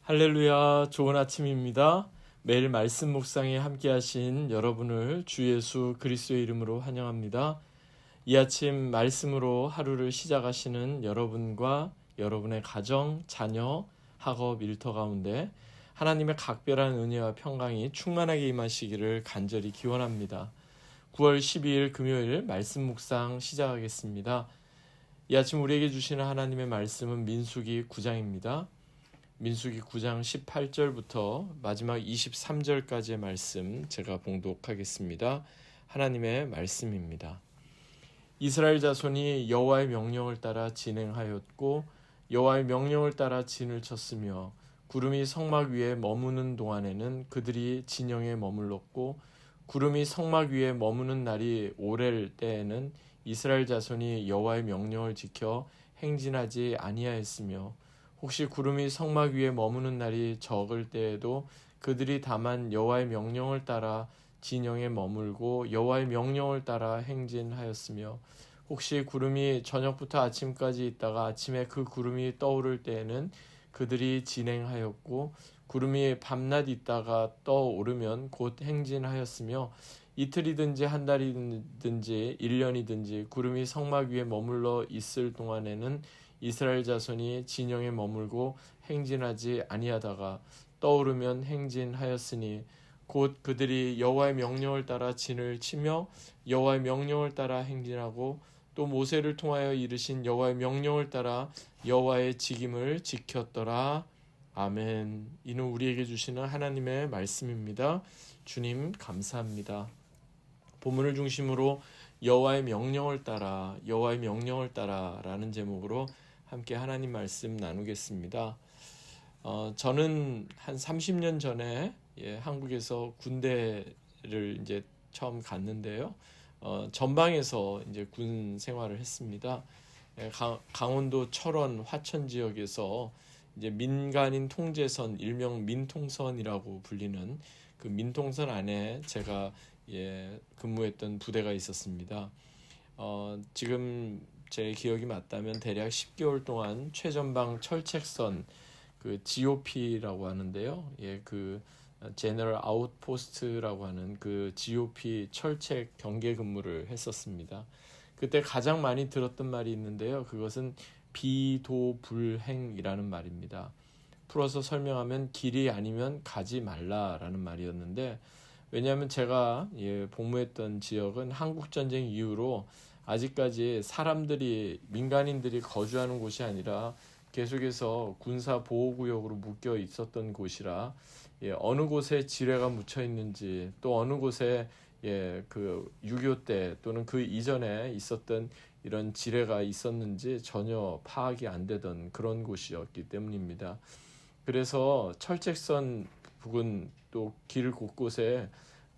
할렐루야, 좋은 아침입니다. 매일 말씀 묵상에 함께 하신 여러분을 주 예수 그리스도의 이름으로 환영합니다. 이 아침 말씀으로 하루를 시작하시는 여러분과 여러분의 가정, 자녀, 학업, 일터 가운데 하나님의 각별한 은혜와 평강이 충만하게 임하시기를 간절히 기원합니다. 9월 12일 금요일 말씀 묵상 시작하겠습니다. 이 아침 우리에게 주시는 하나님의 말씀은 민수기 9장입니다. 민수기 9장 18절부터 마지막 23절까지의 말씀 제가 봉독하겠습니다. 하나님의 말씀입니다. 이스라엘 자손이 여호와의 명령을 따라 진행하였고 여호와의 명령을 따라 진을 쳤으며 구름이 성막 위에 머무는 동안에는 그들이 진영에 머물렀고 구름이 성막 위에 머무는 날이 오렐 때에는 이스라엘 자손이 여호와의 명령을 지켜 행진하지 아니하였으며 혹시 구름이 성막 위에 머무는 날이 적을 때에도 그들이 다만 여호와의 명령을 따라 진영에 머물고 여호와의 명령을 따라 행진하였으며 혹시 구름이 저녁부터 아침까지 있다가 아침에 그 구름이 떠오를 때에는 그들이 진행하였고 구름이 밤낮 있다가 떠오르면 곧 행진하였으며 이틀이든지 한 달이든지 1년이든지 구름이 성막 위에 머물러 있을 동안에는 이스라엘 자손이 진영에 머물고 행진하지 아니하다가 떠오르면 행진하였으니 곧 그들이 여호와의 명령을 따라 진을 치며 여호와의 명령을 따라 행진하고 또 모세를 통하여 이르신 여호와의 명령을 따라 여호와의 직임을 지켰더라. 아멘. 이는 우리에게 주시는 하나님의 말씀입니다. 주님 감사합니다. 본문을 중심으로 여호와의 명령을 따라 여호와의 명령을 따라 라는 제목으로 함께 하나님 말씀 나누겠습니다. 저는 한 30년 전에 한국에서 군대를 이제 처음 갔는데요. 전방에서 이제 군 생활을 했습니다. 강원도 철원 화천 지역에서 이제 민간인 통제선 일명 민통선이라고 불리는 그 민통선 안에 제가 근무했던 부대가 있었습니다. 지금 제 기억이 맞다면 대략 10개월 동안 최전방 철책선 그 GOP라고 하는데요. 그 제너럴 아웃포스트라고 하는 그 GOP 철책 경계 근무를 했었습니다. 그때 가장 많이 들었던 말이 있는데요. 그것은 비도불행이라는 말입니다. 풀어서 설명하면 길이 아니면 가지 말라라는 말이었는데, 왜냐하면 제가 복무했던 지역은 한국전쟁 이후로 아직까지 민간인들이 거주하는 곳이 아니라 계속해서 군사보호구역으로 묶여 있었던 곳이라 어느 곳에 지뢰가 묻혀 있는지 또 어느 곳에 그 6.25 때 또는 그 이전에 있었던 이런 지뢰가 있었는지 전혀 파악이 안 되던 그런 곳이었기 때문입니다. 그래서 철책선 부근 또 길 곳곳에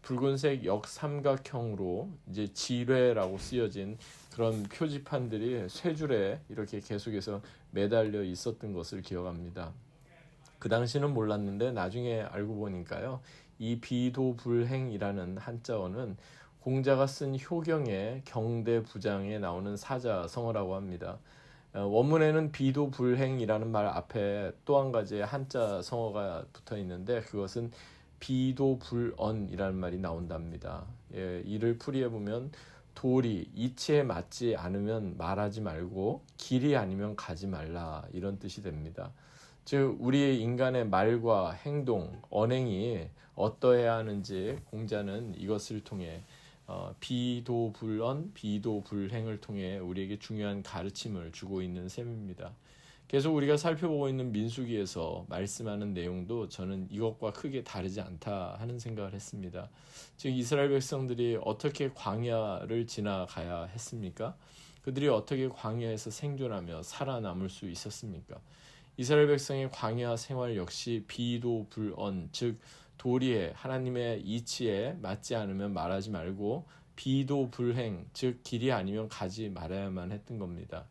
붉은색 역삼각형으로 이제 지뢰라고 쓰여진 그런 표지판들이 세 줄에 이렇게 계속해서 매달려 있었던 것을 기억합니다. 그 당시는 몰랐는데 나중에 알고 보니까요. 이 비도불행이라는 한자어는 공자가 쓴 효경의 경대부장에 나오는 사자성어라고 합니다. 원문에는 비도불행이라는 말 앞에 또 한 가지 한자 성어가 붙어 있는데 그것은 비도불언이라는 말이 나온답니다. 이를 풀이해보면 도리, 이치에 맞지 않으면 말하지 말고 길이 아니면 가지 말라 이런 뜻이 됩니다. 즉 우리 인간의 말과 행동, 언행이 어떠해야 하는지 공자는 이것을 통해 비도불언, 비도불행을 통해 우리에게 중요한 가르침을 주고 있는 셈입니다. 계속 우리가 살펴보고 있는 민수기에서 말씀하는 내용도 저는 이것과 크게 다르지 않다 하는 생각을 했습니다. 즉 이스라엘 백성들이 어떻게 광야를 지나가야 했습니까? 그들이 어떻게 광야에서 생존하며 살아남을 수 있었습니까? 이스라엘 백성의 광야 생활 역시 비도불언, 즉 도리에 하나님의 이치에 맞지 않으면 말하지 말고 비도불행, 즉 길이 아니면 가지 말아야만 했던 겁니다.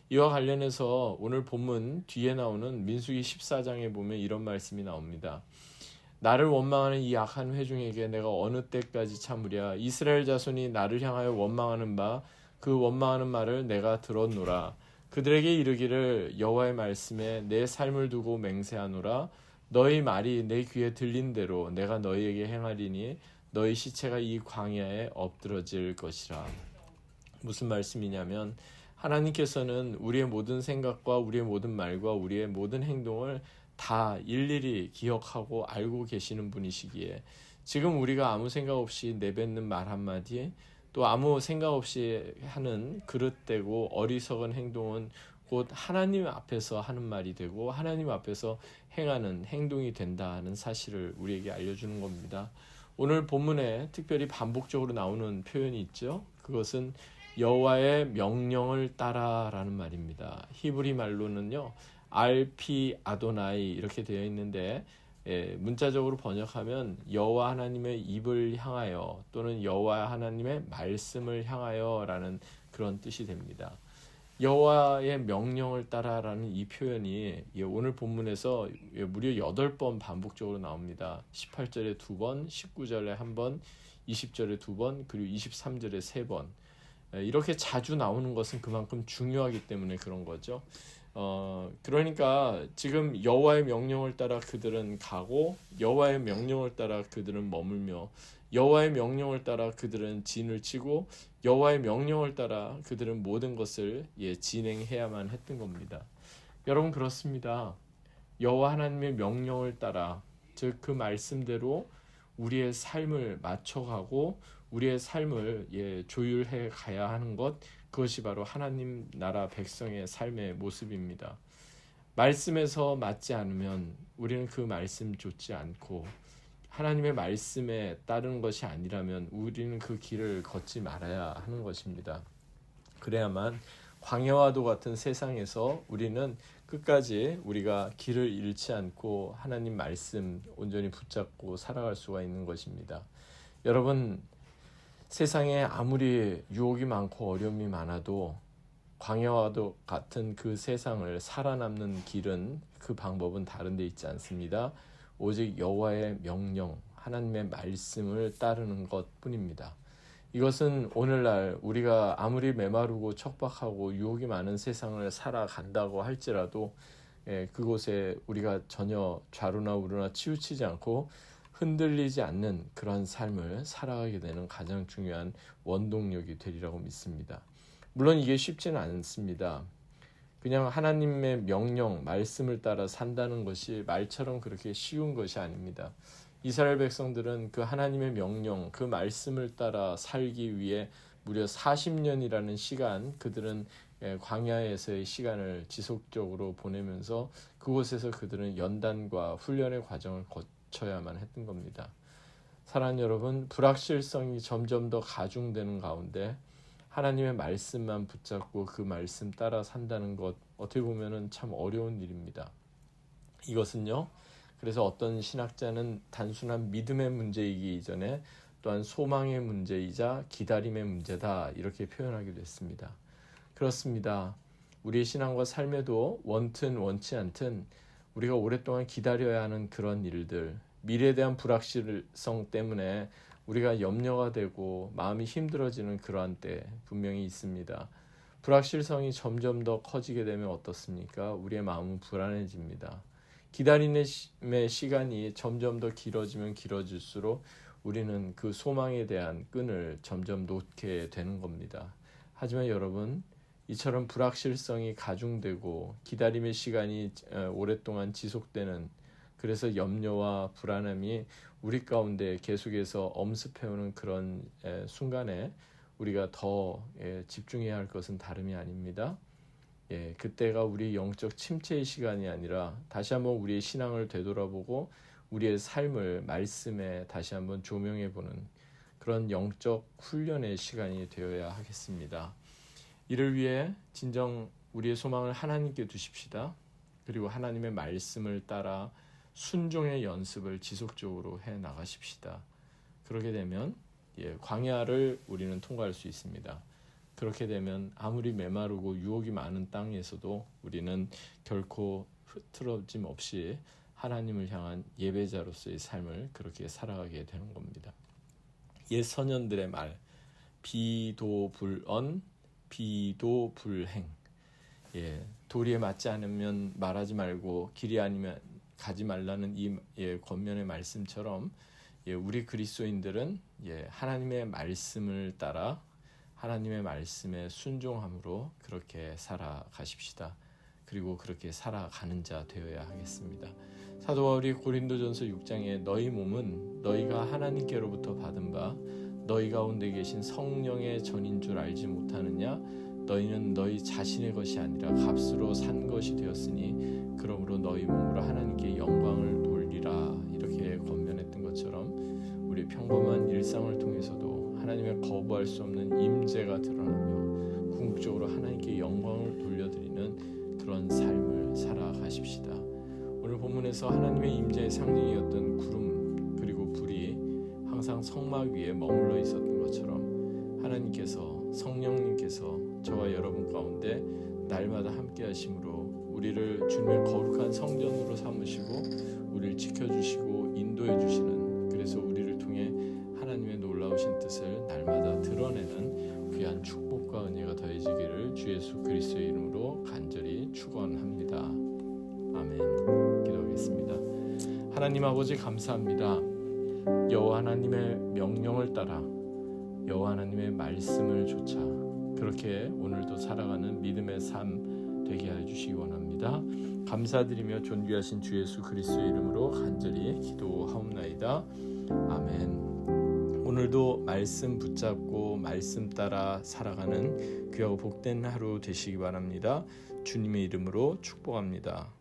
이와 관련해서 오늘 본문 뒤에 나오는 민수기 14장에 보면 이런 말씀이 나옵니다. 나를 원망하는 이 악한 회중에게 내가 어느 때까지 참으랴. 이스라엘 자손이 나를 향하여 원망하는 바 그 원망하는 말을 내가 들었노라. 그들에게 이르기를 여호와의 말씀에 내 삶을 두고 맹세하노라. 너희 말이 내 귀에 들린 대로 내가 너희에게 행하리니 너희 시체가 이 광야에 엎드러질 것이라. 무슨 말씀이냐면 하나님께서는 우리의 모든 생각과 우리의 모든 말과 우리의 모든 행동을 다 일일이 기억하고 알고 계시는 분이시기에 지금 우리가 아무 생각 없이 내뱉는 말 한마디, 또 아무 생각 없이 하는 그릇되고 어리석은 행동은 곧 하나님 앞에서 하는 말이 되고 하나님 앞에서 행하는 행동이 된다는 사실을 우리에게 알려주는 겁니다. 오늘 본문에 특별히 반복적으로 나오는 표현이 있죠. 그것은 여호와의 명령을 따라라는 말입니다. 히브리 말로는요, RP 아도나이 이렇게 되어 있는데 문자적으로 번역하면 여호와 하나님의 입을 향하여 또는 여호와 하나님의 말씀을 향하여라는 그런 뜻이 됩니다. 여호와의 명령을 따라라는 이 표현이 오늘 본문에서 무려 8번 반복적으로 나옵니다. 18절에 2번, 19절에 1번, 20절에 2번, 그리고 23절에 3번. 이렇게 자주 나오는 것은 그만큼 중요하기 때문에 그런 거죠. 그러니까 지금 여호와의 명령을 따라 그들은 가고 여호와의 명령을 따라 그들은 머물며 여호와의 명령을 따라 그들은 진을 치고 여호와의 명령을 따라 그들은 모든 것을 진행해야만 했던 겁니다. 여러분 그렇습니다. 여호와 하나님의 명령을 따라 즉 그 말씀대로 우리의 삶을 맞춰가고 우리의 삶을 조율해 가야 하는 것, 그것이 바로 하나님 나라 백성의 삶의 모습입니다. 말씀에서 맞지 않으면 우리는 그 말씀 좇지 않고 하나님의 말씀에 따르는 것이 아니라면 우리는 그 길을 걷지 말아야 하는 것입니다. 그래야만 광야와도 같은 세상에서 우리는 끝까지 우리가 길을 잃지 않고 하나님 말씀 온전히 붙잡고 살아갈 수가 있는 것입니다. 여러분, 세상에 아무리 유혹이 많고 어려움이 많아도 광야와도 같은 그 세상을 살아남는 길은 그 방법은 다른 데 있지 않습니다. 오직 여호와의 명령, 하나님의 말씀을 따르는 것뿐입니다. 이것은 오늘날 우리가 아무리 메마르고 척박하고 유혹이 많은 세상을 살아간다고 할지라도 그곳에 우리가 전혀 좌로나 우로나 치우치지 않고 흔들리지 않는 그런 삶을 살아가게 되는 가장 중요한 원동력이 되리라고 믿습니다. 물론 이게 쉽지는 않습니다. 그냥 하나님의 명령, 말씀을 따라 산다는 것이 말처럼 그렇게 쉬운 것이 아닙니다. 이스라엘 백성들은 그 하나님의 명령, 그 말씀을 따라 살기 위해 무려 40년이라는 시간, 그들은 광야에서의 시간을 지속적으로 보내면서 그곳에서 그들은 연단과 훈련의 과정을 거쳐야만 했던 겁니다. 사랑하는 여러분, 불확실성이 점점 더 가중되는 가운데 하나님의 말씀만 붙잡고 그 말씀 따라 산다는 것, 어떻게 보면 참 어려운 일입니다. 이것은요, 그래서 어떤 신학자는 단순한 믿음의 문제이기 이전에 또한 소망의 문제이자 기다림의 문제다, 이렇게 표현하기도 했습니다. 그렇습니다. 우리의 신앙과 삶에도 원튼 원치 않든 우리가 오랫동안 기다려야 하는 그런 일들, 미래에 대한 불확실성 때문에 우리가 염려가 되고 마음이 힘들어지는 그러한 때 분명히 있습니다. 불확실성이 점점 더 커지게 되면 어떻습니까? 우리의 마음은 불안해집니다. 기다림의 시간이 점점 더 길어지면 길어질수록 우리는 그 소망에 대한 끈을 점점 놓게 되는 겁니다. 하지만 여러분, 이처럼 불확실성이 가중되고 기다림의 시간이 오랫동안 지속되는, 그래서 염려와 불안함이 우리 가운데 계속해서 엄습해오는 그런 순간에 우리가 더 집중해야 할 것은 다름이 아닙니다. 그때가 우리 영적 침체의 시간이 아니라 다시 한번 우리의 신앙을 되돌아보고 우리의 삶을 말씀에 다시 한번 조명해보는 그런 영적 훈련의 시간이 되어야 하겠습니다. 이를 위해 진정 우리의 소망을 하나님께 두십시다. 그리고 하나님의 말씀을 따라 순종의 연습을 지속적으로 해 나가십시다. 그렇게 되면 광야를 우리는 통과할 수 있습니다. 그렇게 되면 아무리 메마르고 유혹이 많은 땅에서도 우리는 결코 흐트러짐 없이 하나님을 향한 예배자로서의 삶을 그렇게 살아가게 되는 겁니다. 옛 선현들의 말, 비도불언, 비도불행. 도리에 맞지 않으면 말하지 말고 길이 아니면 가지 말라는 이 권면의 말씀처럼 우리 그리스도인들은 하나님의 말씀을 따라 하나님의 말씀에 순종함으로 그렇게 살아가십시다. 그리고 그렇게 살아가는 자 되어야 하겠습니다. 사도 바울이 고린도전서 6장에 너희 몸은 너희가 하나님께로부터 받은 바 너희 가운데 계신 성령의 전인 줄 알지 못하느냐? 너희는 너희 자신의 것이 아니라 값으로 산 것이 되었으니 그러므로 너희 몸으로 하나님께 영광을 돌리라. 이렇게 권면했던 것처럼 우리 평범한 일상을 통해서도 하나님의 거부할 수 없는 임재가 드러나며 궁극적으로 하나님께 영광을 돌려드리는 그런 삶을 살아가십시다. 오늘 본문에서 하나님의 임재의 상징이었던 구름 그리고 불이 항상 성막 위에 머물러 있었던 것처럼 하나님께서 성령님께서 저와 여러분 가운데 날마다 함께 하심으로 우리를 주님의 거룩한 성전으로 삼으시고 우리를 지켜주시고 인도해 주시는, 그래서 우리를 통해 하나님의 놀라우신 뜻을 날마다 드러내는 귀한 축복과 은혜가 더해지기를 주 예수 그리스도의 이름으로 간절히 축원합니다. 아멘. 기도하겠습니다. 하나님 아버지 감사합니다. 여호와 하나님의 명령을 따라 여호와 하나님의 말씀을 좇아 그렇게 오늘도 살아가는 믿음의 삶 되게 해주시기 원합니다. 감사드리며 존귀하신 주 예수 그리스도의 이름으로 간절히 기도하옵나이다. 아멘. 오늘도 말씀 붙잡고 말씀 따라 살아가는 귀하고 복된 하루 되시기 바랍니다. 주님의 이름으로 축복합니다.